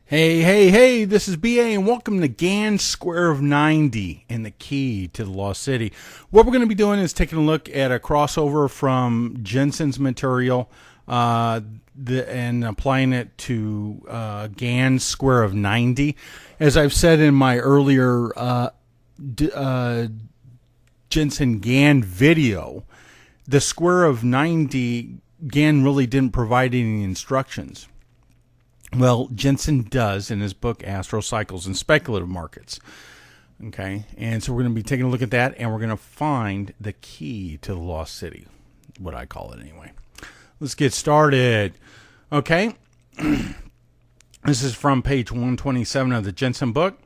Hey, this is BA and welcome to GANN SQUARE of 90 and the key to the Lost City. What we're going to be doing is taking a look at a crossover from Jensen's material and applying it to GANN SQUARE of 90. As I've said in my earlier Jensen GANN video, the square of 90, GANN really didn't provide any instructions. Well, Jensen does in his book, Astro Cycles and Speculative Markets. Okay, and so we're going to be taking a look at that, and we're going to find the key to the Lost City, what I call it anyway. Let's get started. Okay, this is from page 127 of the Jensen book.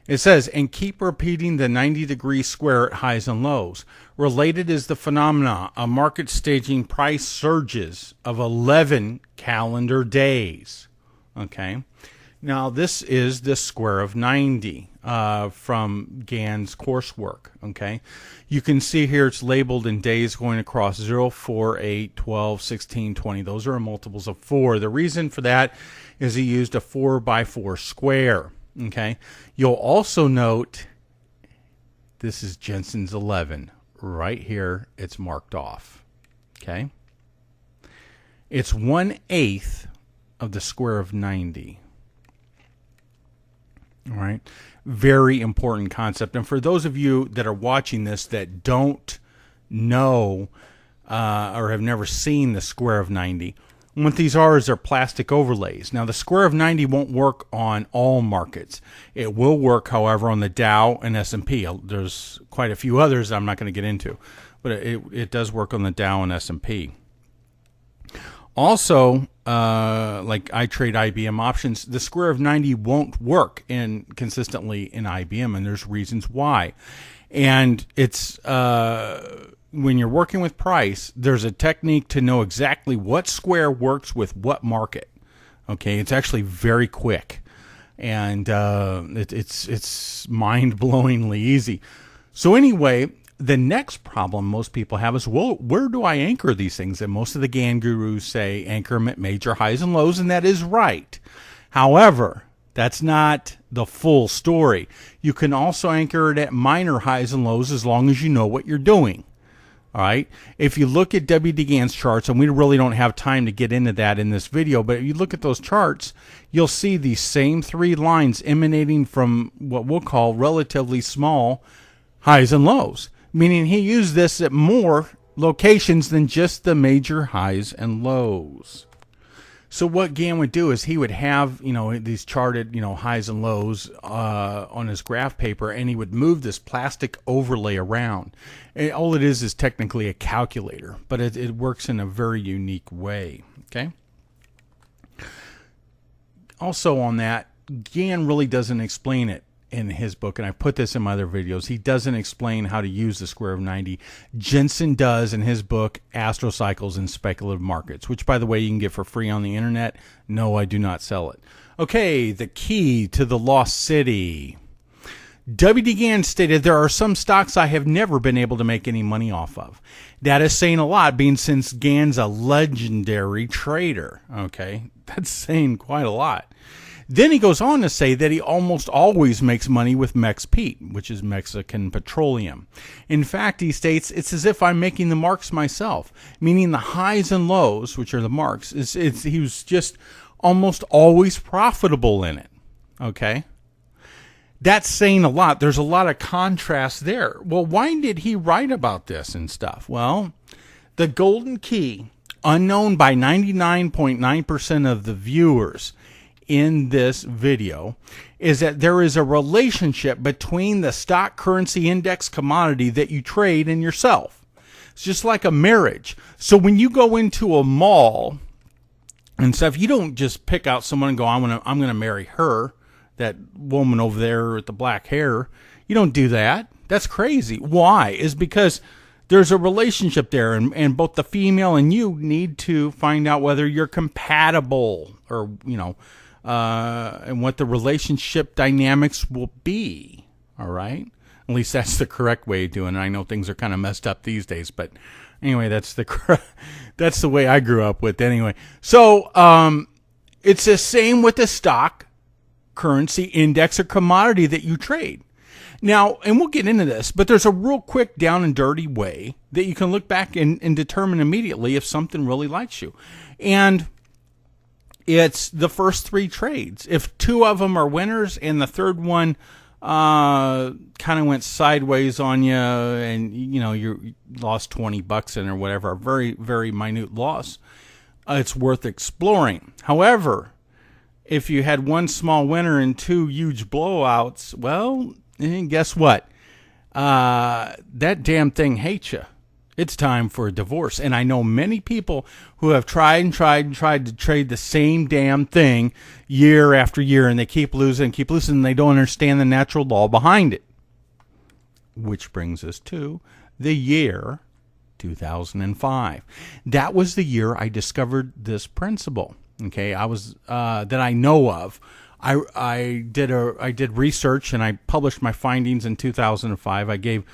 It says, and keep repeating the 90-degree square at highs and lows. Related is the phenomena of market staging price surges of 11 calendar days. Okay, now this is the square of 90 from GANN's coursework. Okay, you can see here it's labeled in days going across 0, 4, 8, 12, 16, 20. Those are multiples of 4. The reason for that is he used a 4x4 square. Okay, you'll also note this is Jensen's 11. Right here, it's marked off. Okay, it's 1/8 of the square of 90. All right, very important concept. And for those of you that are watching this that don't know or have never seen the square of 90, what these are is they're plastic overlays. Now, the square of 90 won't work on all markets. It will work, however, on the Dow and S&P. There's quite a few others I'm not going to get into, but it does work on the Dow and S&P. Also, like I trade IBM options, the square of 90 won't work consistently in IBM, and there's reasons why. And it's when you're working with price, there's a technique to know exactly what square works with what market. Okay, it's actually very quick, and it's mind-blowingly easy. So anyway, the next problem most people have is, well, where do I anchor these things? And most of the GANN gurus say anchor them at major highs and lows, and that is right. However, that's not the full story. You can also anchor it at minor highs and lows as long as you know what you're doing. All right. If you look at WD GANN's charts, and we really don't have time to get into that in this video, but if you look at those charts, you'll see these same three lines emanating from what we'll call relatively small highs and lows, meaning he used this at more locations than just the major highs and lows. So what GANN would do is he would have, these charted, highs and lows on his graph paper, and he would move this plastic overlay around. And all it is technically a calculator, but it works in a very unique way. Okay. Also on that, GANN really doesn't explain it in his book, and I put this in my other videos. He doesn't explain how to use the square of 90. Jensen does in his book, Astro Cycles and Speculative Markets, which, by the way, you can get for free on the internet. No, I do not sell it. Okay, the key to the Lost City. WD GANN stated, there are some stocks I have never been able to make any money off of. That is saying a lot, being since GANN's a legendary trader. Okay, that's saying quite a lot. Then he goes on to say that he almost always makes money with MEXP, which is Mexican petroleum. In fact, he states, it's as if I'm making the marks myself, meaning the highs and lows, which are the marks, he was just almost always profitable in it. Okay? That's saying a lot. There's a lot of contrast there. Well, why did he write about this and stuff? Well, the golden key, unknown by 99.9% of the viewers in this video, is that there is a relationship between the stock currency index commodity that you trade and yourself. It's just like a marriage. So when you go into a mall and stuff, you don't just pick out someone and go, I'm gonna marry her, that woman over there with the black hair. You don't do that. That's crazy. Why? Is because there's a relationship there, and both the female and you need to find out whether you're compatible, or and what the relationship dynamics will be. All right? At least that's the correct way of doing it. I know things are kind of messed up these days, but anyway, that's the way I grew up with anyway. So it's the same with the stock currency, index, or commodity that you trade. Now, and we'll get into this, but there's a real quick down and dirty way that you can look back and determine immediately if something really likes you. And it's the first 3 trades. If 2 of them are winners and the third one kind of went sideways on you and, you know, you lost $20 in or whatever, a very, very minute loss, it's worth exploring. However, if you had 1 small winner and 2 huge blowouts, well, guess what? That damn thing hates you. It's time for a divorce. And I know many people who have tried to trade the same damn thing year after year, and they keep losing, and they don't understand the natural law behind it. Which brings us to the year 2005. That was the year I discovered this principle. Okay, I was that I know of. I did research and I published my findings in 2005. I gave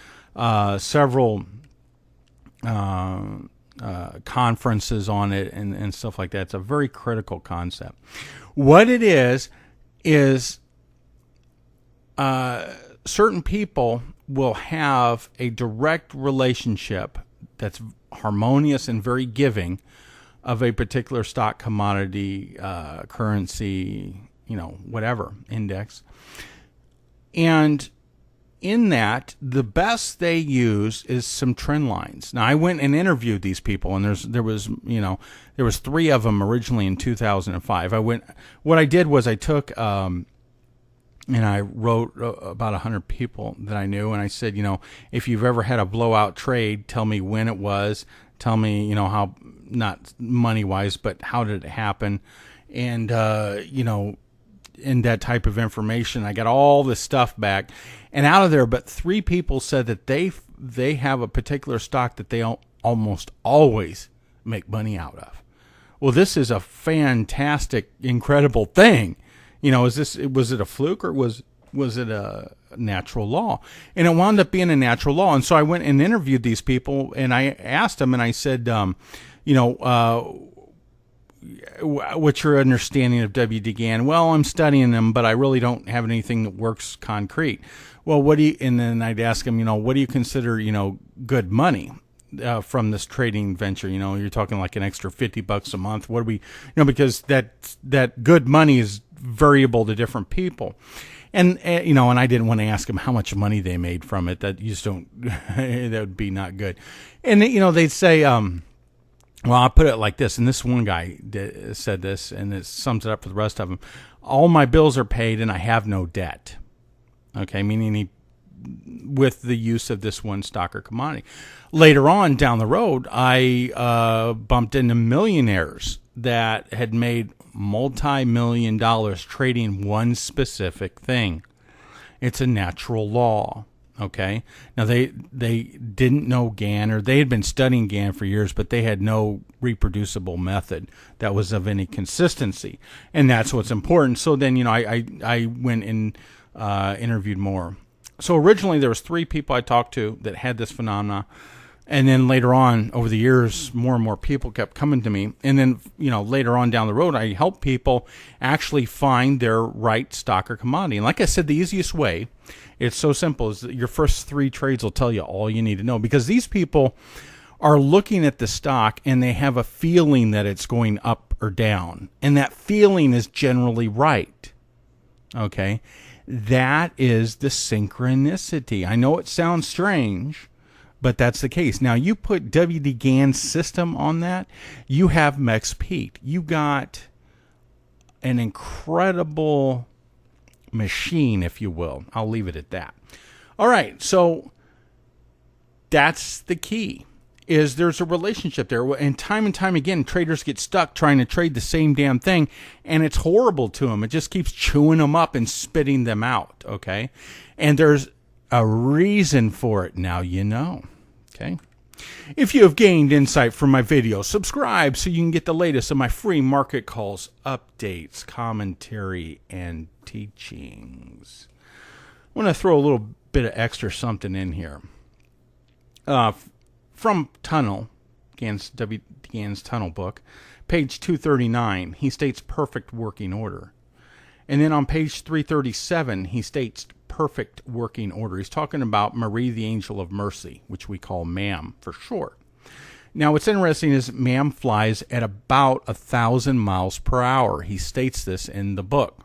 several conferences on it and stuff like that. It's a very critical concept. What it is certain people will have a direct relationship that's harmonious and very giving of a particular stock, commodity, currency, you know, whatever, index. And in that, the best they use is some trend lines. Now, I went and interviewed these people, and there was 3 of them originally in 2005. What I did was I took, and I wrote about 100 people that I knew, and I said, you know, if you've ever had a blowout trade, tell me when it was, tell me, you know, how, not money-wise, but how did it happen, and, you know, in that type of information. I got all this stuff back, and out of there, but 3 people said that they have a particular stock that they almost always make money out of. Well, this is a fantastic, incredible thing. You know, was it a fluke, or was it a natural law? And it wound up being a natural law. And so I went and interviewed these people, and I asked them, and I said, you know, what's your understanding of WD GANN? Well, I'm studying them, but I really don't have anything that works concrete. Well, and then I'd ask them, you know, what do you consider, you know, good money from this trading venture? You know, you're talking like an extra $50 a month. What do we, you know, because that good money is variable to different people. And, you know, and I didn't want to ask them how much money they made from it. That you just don't, that would be not good. And, you know, they'd say, well, I'll put it like this, and this one guy said this, and it sums it up for the rest of them. All my bills are paid, and I have no debt. Okay, meaning with the use of this one stock or commodity. Later on down the road, I bumped into millionaires that had made multi-million dollars trading one specific thing. It's a natural law. Okay. Now they didn't know GANN, or they had been studying GANN for years, but they had no reproducible method that was of any consistency, and that's what's important. So then, you know, I went and interviewed more. So originally there was 3 people I talked to that had this phenomena, and then later on over the years, more and more people kept coming to me, and then, you know, later on down the road, I helped people actually find their right stock or commodity. And like I said, the easiest way, it's so simple, is that your first 3 trades will tell you all you need to know, because these people are looking at the stock and they have a feeling that it's going up or down, and that feeling is generally right. Okay, that is the synchronicity. I know it sounds strange, but that's the case. Now, you put WD GANN's system on that, you have Mex Pete. You got an incredible machine, if you will. I'll leave it at that. All right, so that's the key, is there's a relationship there. And time again, traders get stuck trying to trade the same damn thing, and it's horrible to them. It just keeps chewing them up and spitting them out, okay? And there's a reason for it. Now you know, okay? If you have gained insight from my video, subscribe so you can get the latest of my free market calls, updates, commentary, and teachings. I want to throw a little bit of extra something in here. From Tunnel, GANN's Tunnel book, page 239, he states perfect working order. And then on page 337, he states perfect working order. He's talking about Marie, the angel of mercy, which we call Ma'am for short. Now, what's interesting is Ma'am flies at about 1,000 miles per hour. He states this in the book.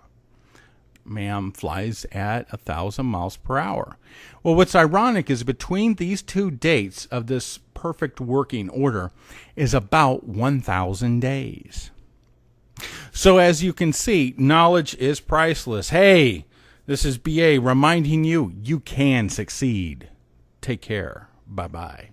Ma'am flies at 1,000 miles per hour. Well, what's ironic is between these two dates of this perfect working order is about 1,000 days. So as you can see, knowledge is priceless. Hey, this is BA reminding you, you can succeed. Take care. Bye-bye.